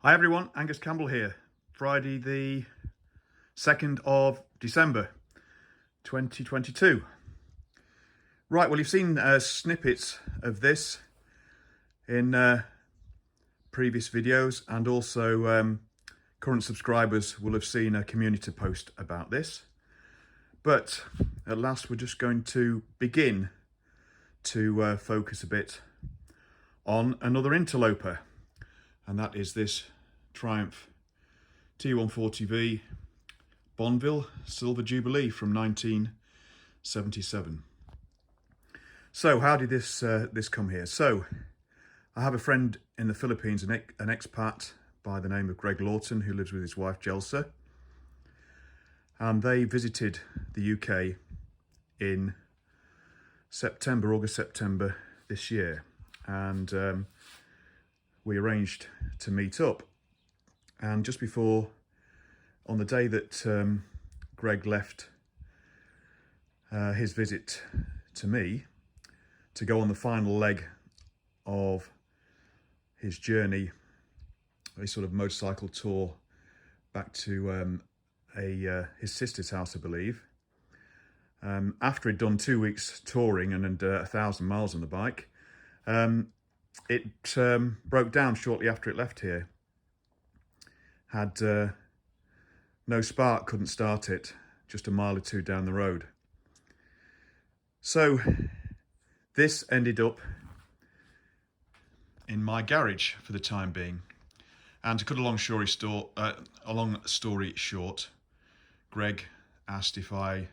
Hi everyone, Angus Campbell here. Friday the 2nd of December 2022. Right, well you've seen snippets of this in previous videos, and also current subscribers will have seen a community post about this. But at last we're just going to begin to focus a bit on another interloper, and that is this Triumph T140V Bonneville Silver Jubilee from 1977. So how did this come here? So I have a friend in the Philippines, an expat by the name of Greg Lawton, who lives with his wife Jelsa, and they visited the UK in August, September this year, and we arranged to meet up. And just before, on the day that Greg left his visit to me to go on the final leg of his journey, a sort of motorcycle tour back to his sister's house, I believe. After he'd done 2 weeks touring and 1,000 miles on the bike, it broke down shortly after it left here. Had no spark, couldn't start it, just a mile or two down the road. So this ended up in my garage for the time being. And to cut a long story short, Greg asked if I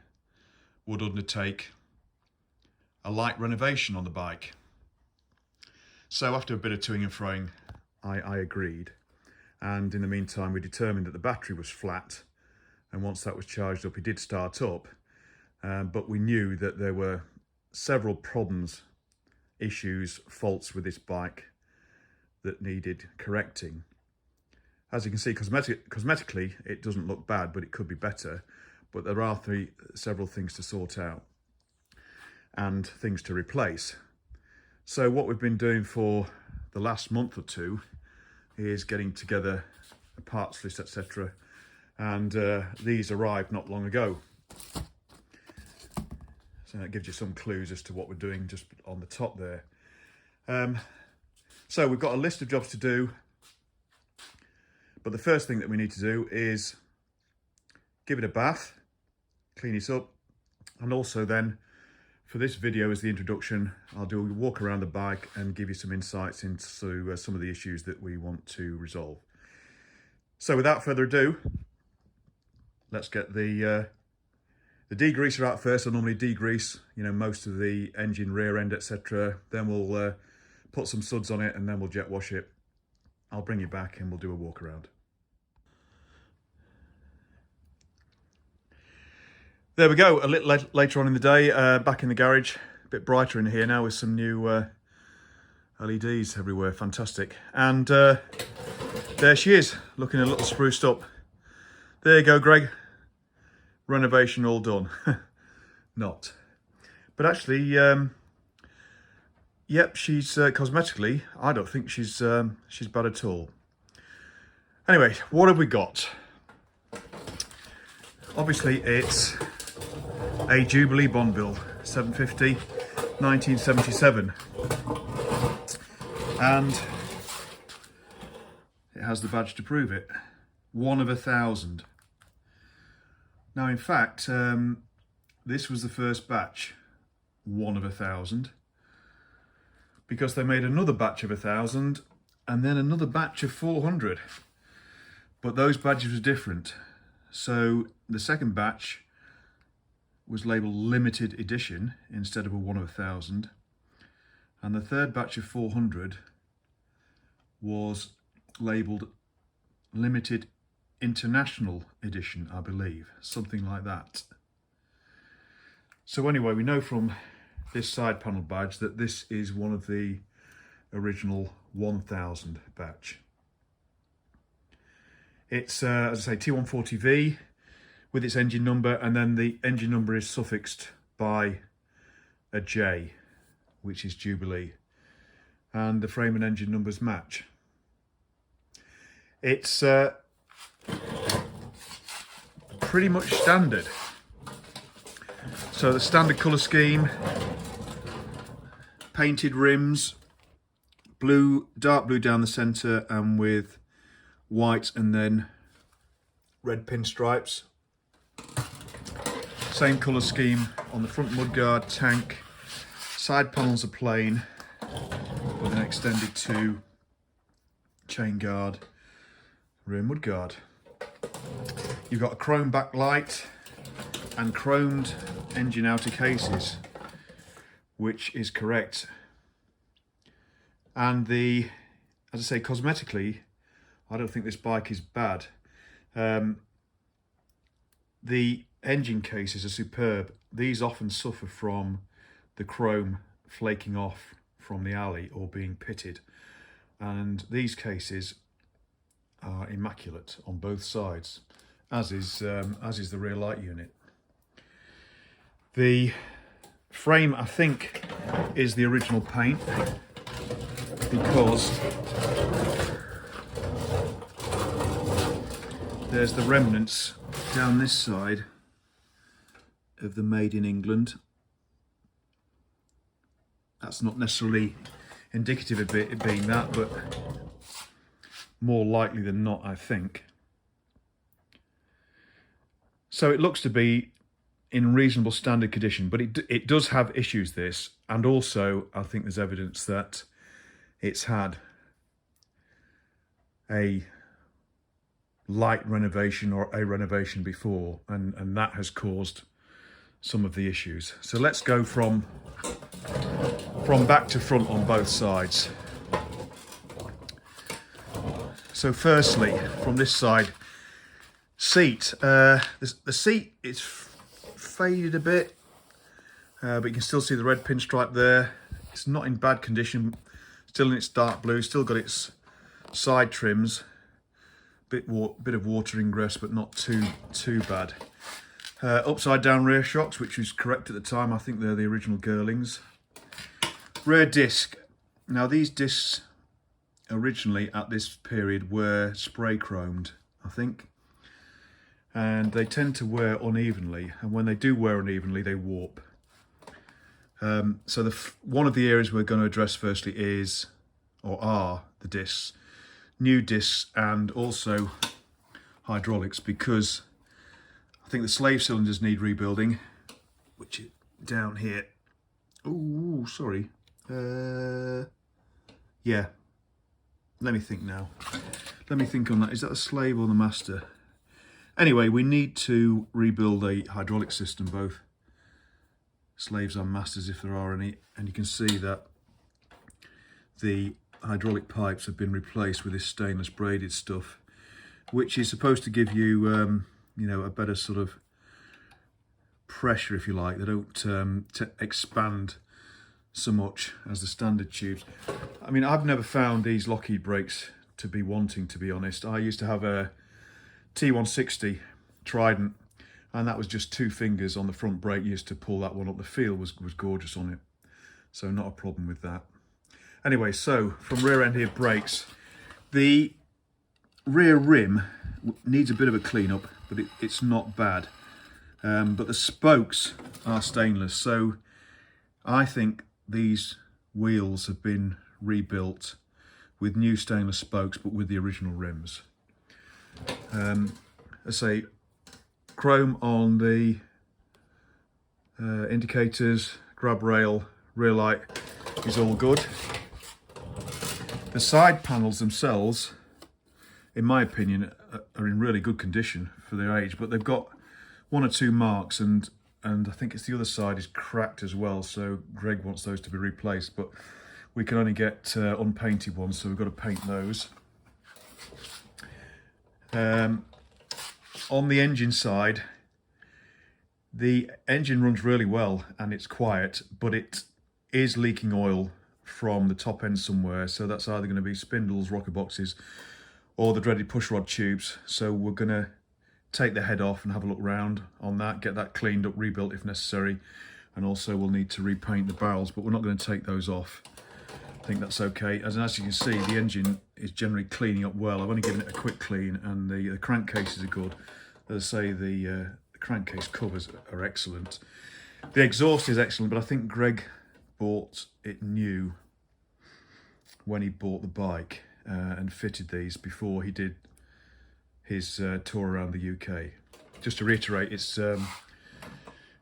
would undertake a light renovation on the bike. So after a bit of toing and froing, I agreed. And in the meantime, we determined that the battery was flat. And once that was charged up, it did start up. But we knew that there were several problems, issues, faults with this bike that needed correcting. As you can see, cosmetically, it doesn't look bad, but it could be better. But there are several things to sort out and things to replace. So what we've been doing for the last month or two is getting together a parts list, etc. And these arrived not long ago. So that gives you some clues as to what we're doing just on the top there. So we've got a list of jobs to do. But the first thing that we need to do is give it a bath, clean it up, and also then, for this video as the introduction, I'll do a walk around the bike and give you some insights into some of the issues that we want to resolve. So without further ado, let's get the degreaser out first. I normally degrease, most of the engine, rear end, etc. Then we'll put some suds on it and then we'll jet wash it. I'll bring you back and we'll do a walk around. There we go, a little later on in the day, back in the garage, a bit brighter in here now with some new LEDs everywhere, fantastic. And there she is, looking a little spruced up. There you go, Greg, renovation all done. Not. But actually, yep, she's cosmetically, I don't think she's bad at all. Anyway, what have we got? Obviously, it's a Jubilee Bonneville 750 1977, and it has the badge to prove it, 1 of 1,000. Now in fact, this was the first batch, 1 of 1,000, because they made another batch of 1,000 and then another batch of 400, but those badges were different. So the second batch was labelled limited edition instead of a 1 of 1,000, and the third batch of 400 was labelled limited international edition, I believe, something like that. So anyway, we know from this side panel badge that this is one of the original 1,000 batch. It's, as I say, T140V with its engine number, and then the engine number is suffixed by a J, which is Jubilee, and the frame and engine numbers match. It's pretty much standard. So the standard colour scheme, painted rims, blue, dark blue down the centre, and with white and then red pinstripes. Same colour scheme on the front mudguard, tank. Side panels are plain with an extended 2 chain guard, rear mudguard. You've got a chrome backlight and chromed engine outer cases, which is correct. And as I say, cosmetically, I don't think this bike is bad. The engine cases are superb. These often suffer from the chrome flaking off from the alley or being pitted, and these cases are immaculate on both sides, as is the rear light unit. The frame, I think, is the original paint, because there's the remnants down this side of the Made in England. That's not necessarily indicative of it being that, but more likely than not, I think. So it looks to be in reasonable standard condition, but it does have issues, this, and also I think there's evidence that it's had a light renovation or a renovation before, and that has caused some of the issues. So let's go from back to front on both sides. So firstly, from this side, seat. The seat is faded a bit, but you can still see the red pinstripe there. It's not in bad condition, still in its dark blue, still got its side trims, bit of water ingress, but not too bad. Upside down rear shocks, which was correct at the time. I think they're the original Girlings. Rear disc. Now these discs originally at this period were spray chromed, I think, and they tend to wear unevenly, and when they do wear unevenly they warp. So one of the areas we're going to address firstly are the discs, new discs, and also hydraulics, because I think the slave cylinders need rebuilding, which is down here. Oh, sorry. Yeah. Let me think now. Let me think on that. Is that a slave or the master? Anyway, we need to rebuild a hydraulic system, both slaves and masters if there are any. And you can see that the hydraulic pipes have been replaced with this stainless braided stuff, which is supposed to give you, you know, a better sort of pressure, if you like. They don't expand so much as the standard tubes. I mean, I've never found these Lockheed brakes to be wanting, to be honest. I used to have a T160 Trident, and that was just 2 fingers on the front brake. You used to pull that one up. The feel was gorgeous on it, so not a problem with that. Anyway, so from rear end here, brakes. The rear rim needs a bit of a clean up, but it's not bad. But the spokes are stainless, so I think these wheels have been rebuilt with new stainless spokes, but with the original rims. I say chrome on the indicators, grab rail, rear light is all good. The side panels themselves, in my opinion, are in really good condition for their age, but they've got 1 or 2 marks, and I think it's the other side is cracked as well, so Greg wants those to be replaced, but we can only get unpainted ones, so we've got to paint those. On the engine side, the engine runs really well and it's quiet, but it is leaking oil from the top end somewhere, so that's either going to be spindles, rocker boxes, or the dreaded pushrod tubes. So we're going to take the head off and have a look round on that, get that cleaned up, rebuilt if necessary, and also we'll need to repaint the barrels, but we're not going to take those off. I think that's okay. As you can see, the engine is generally cleaning up well. I've only given it a quick clean, and the crankcases are good. As I say, the crankcase covers are excellent. The exhaust is excellent, but I think Greg bought it new when he bought the bike and fitted these before he did his tour around the UK. Just to reiterate, it's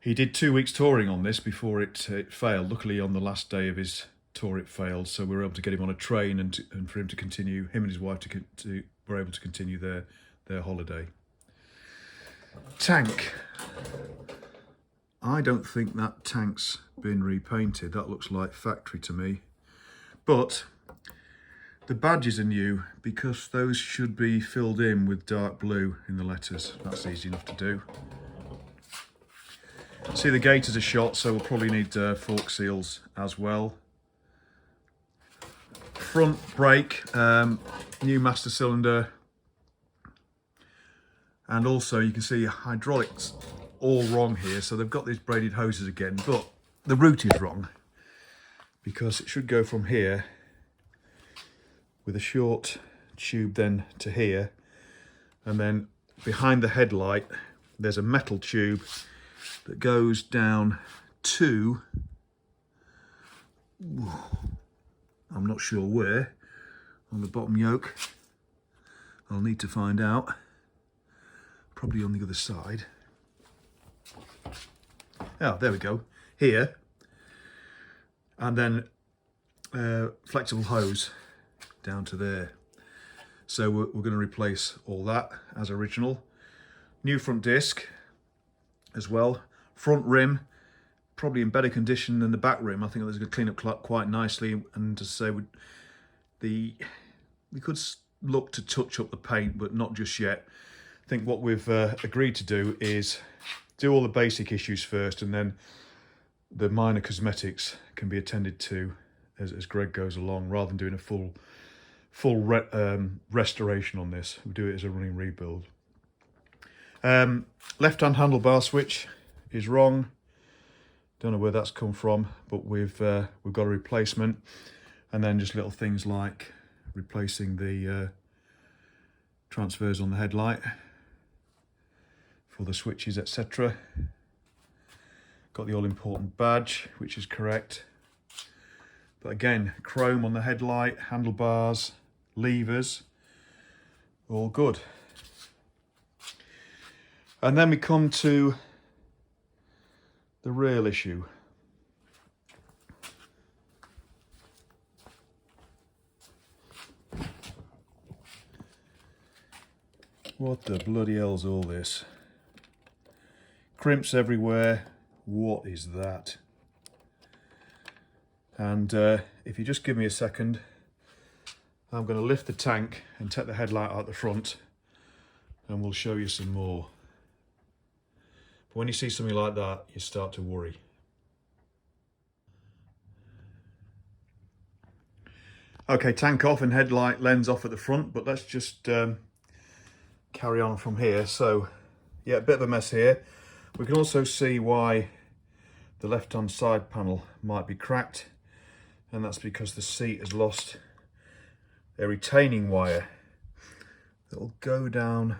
he did 2 weeks touring on this before it failed. Luckily, on the last day of his tour, it failed, so we were able to get him on a train and for him to continue. Him and his wife were able to continue their holiday. Tank. I don't think that tank's been repainted. That looks like factory to me. But the badges are new because those should be filled in with dark blue in the letters. That's easy enough to do. See, the gaiters are shot, so we'll probably need fork seals as well. Front brake, new master cylinder. And also you can see hydraulics all wrong here. So they've got these braided hoses again, but the route is wrong because it should go from here with a short tube then to here, and then behind the headlight there's a metal tube that goes down to, I'm not sure where, on the bottom yoke. I'll need to find out. Probably on the other side. Oh, there we go. Here. And then flexible hose down to there. So we're going to replace all that as original. New front disc as well. Front rim, probably in better condition than the back rim. I think that's going to clean up quite nicely. And to say, we could look to touch up the paint, but not just yet. I think what we've agreed to do is do all the basic issues first, and then the minor cosmetics can be attended to as Greg goes along, rather than doing a full restoration on this. We do it as a running rebuild. Left-hand handlebar switch is wrong. Don't know where that's come from, but we've got a replacement, and then just little things like replacing the transfers on the headlight for the switches, etc. Got the all-important badge, which is correct. But again, chrome on the headlight, handlebars, levers, all good. And then we come to the real issue. What the bloody hell's all this? Crimps everywhere. What is that? And if you just give me a second, I'm going to lift the tank and take the headlight out the front, and we'll show you some more. But when you see something like that, you start to worry. Okay, tank off and headlight lens off at the front, but let's just carry on from here. So yeah, a bit of a mess here. We can also see why the left-hand side panel might be cracked, and that's because the seat has lost a retaining wire that will go down,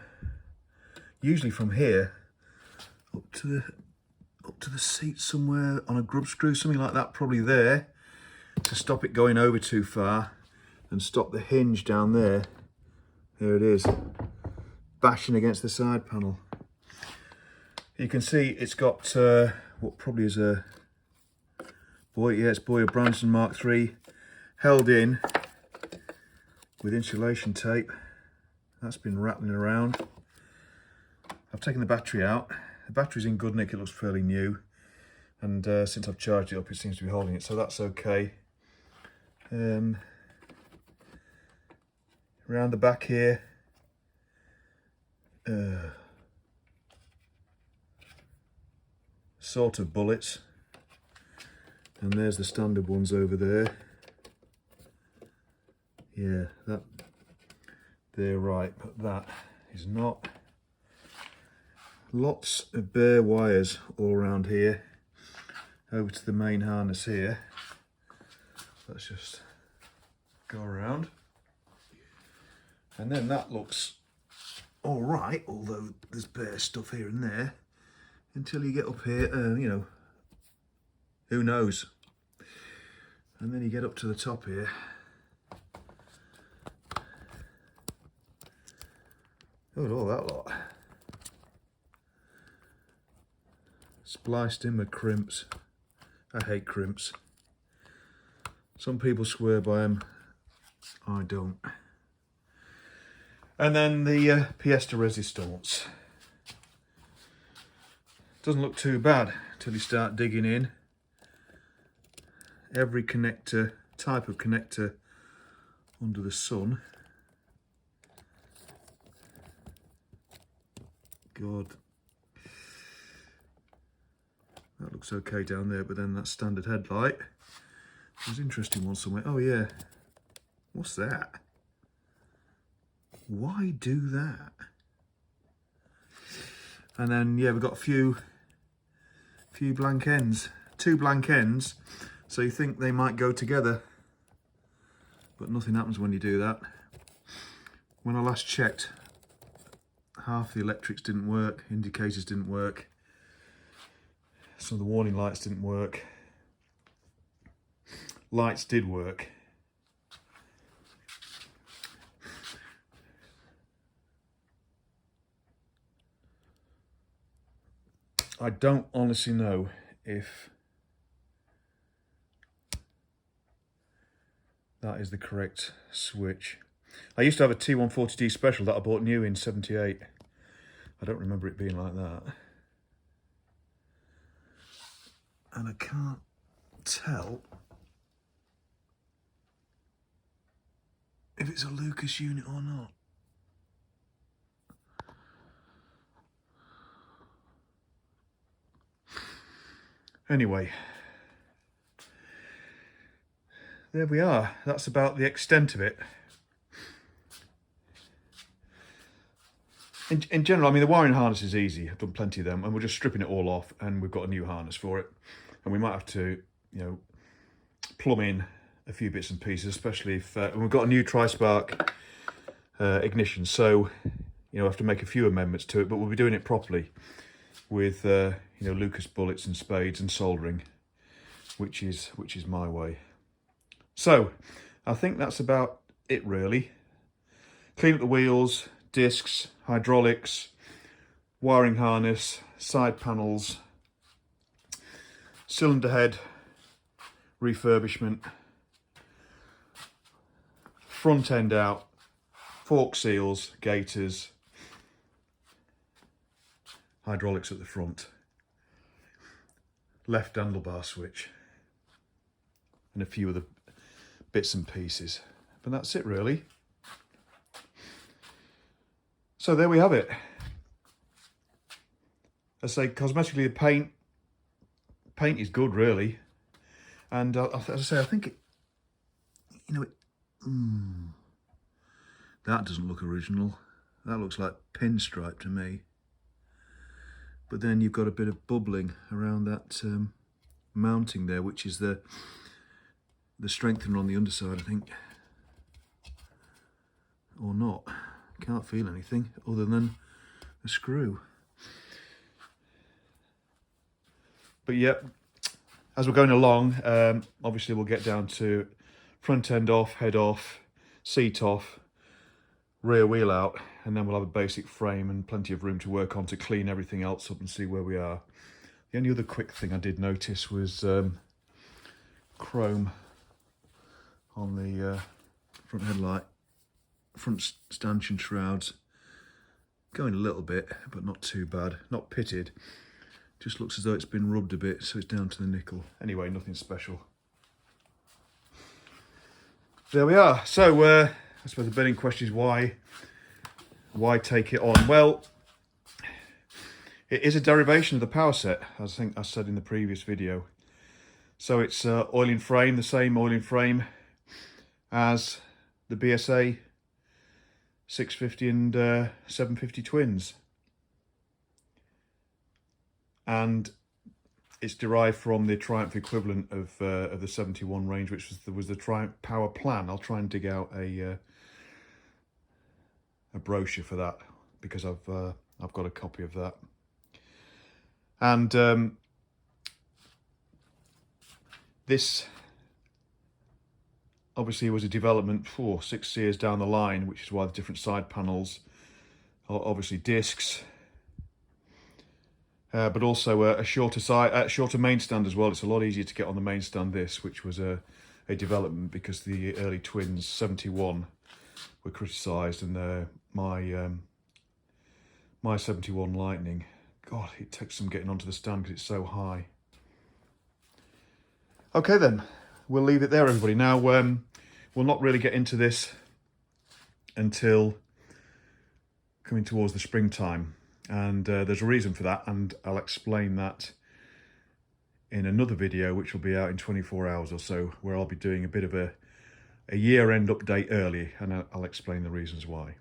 usually from here up to the seat somewhere on a grub screw, something like that, probably there, to stop it going over too far and stop the hinge down there. There it is, bashing against the side panel. You can see it's got what probably is a it's Boyer Branson Mark III, held in with insulation tape. That's been rattling around. I've taken the battery out. The battery's in good nick, it looks fairly new. And since I've charged it up, it seems to be holding it, so that's okay. Around the back here, sort of bullets, and there's the standard ones over there. Yeah, that they're right, but that is not. Lots of bare wires all around here over to the main harness here. Let's just go around. And then that looks all right, although there's bare stuff here and there, until you get up here, you know, who knows? And then you get up to the top here. Look at all that lot. Spliced in with crimps. I hate crimps. Some people swear by them. I don't. And then the pièce de résistance. Doesn't look too bad until you start digging in. Every connector, type of connector under the sun. God. That looks okay down there, but then that standard headlight. There's an interesting one somewhere. Oh yeah. What's that? Why do that? And then yeah, we've got a few blank ends. 2 blank ends. So you think they might go together. But nothing happens when you do that. When I last checked, half the electrics didn't work, indicators didn't work. Some of the warning lights didn't work. Lights did work. I don't honestly know if that is the correct switch. I used to have a T140VJ special that I bought new in '78. I don't remember it being like that. And I can't tell if it's a Lucas unit or not. Anyway, there we are. That's about the extent of it. In general, I mean, the wiring harness is easy. I've done plenty of them, and we're just stripping it all off, and we've got a new harness for it. And we might have to, you know, plumb in a few bits and pieces, especially if and we've got a new tri-spark ignition. So, you know, I have to make a few amendments to it, but we'll be doing it properly with you know, Lucas bullets and spades and soldering, which is my way. So I think that's about it really. Clean up the wheels, discs, hydraulics, wiring harness, side panels, cylinder head refurbishment, front end out, fork seals, gaiters, hydraulics at the front, left handlebar switch, and a few other bits and pieces. But that's it really. So there we have it. I say cosmetically the paint is good really. And as I say, I think it, you know, that doesn't look original. That looks like pinstripe to me. But then you've got a bit of bubbling around that mounting there, which is the strengthener on the underside, I think. Or not. Can't feel anything other than a screw. But yep, as we're going along, obviously we'll get down to front end off, head off, seat off, rear wheel out, and then we'll have a basic frame and plenty of room to work on to clean everything else up and see where we are. The only other quick thing I did notice was chrome on the front headlight, front stanchion shrouds, going a little bit, but not too bad, not pitted. Just looks as though it's been rubbed a bit, so it's down to the nickel. Anyway, nothing special. There we are. So I suppose the burning question is why take it on? Well, it is a derivation of the power set, as I think I said in the previous video. So it's oiling frame, the same oiling frame as the BSA 650 and 750 twins. And it's derived from the Triumph equivalent of the 71 range, which was the Triumph Power Plan. I'll try and dig out a brochure for that, because I've got a copy of that. And this obviously was a development for 6 years down the line, which is why the different side panels are obviously discs, but also a shorter main stand as well. It's a lot easier to get on the main stand, this, which was a development because the early twins 71 were criticised, and my 71 Lightning, God, it takes some getting onto the stand because it's so high. Okay then, we'll leave it there, everybody. Now, we'll not really get into this until coming towards the springtime, and there's a reason for that, and I'll explain that in another video, which will be out in 24 hours or so, where I'll be doing a bit of a year-end update early, and I'll explain the reasons why.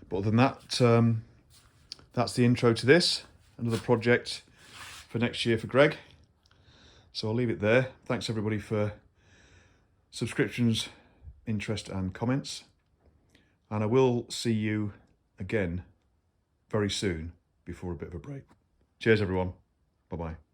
But other than that, that's the intro to this, another project for next year for Greg. So I'll leave it there. Thanks everybody for subscriptions, interest and comments. And I will see you again very soon before a bit of a break. Cheers everyone. Bye-bye.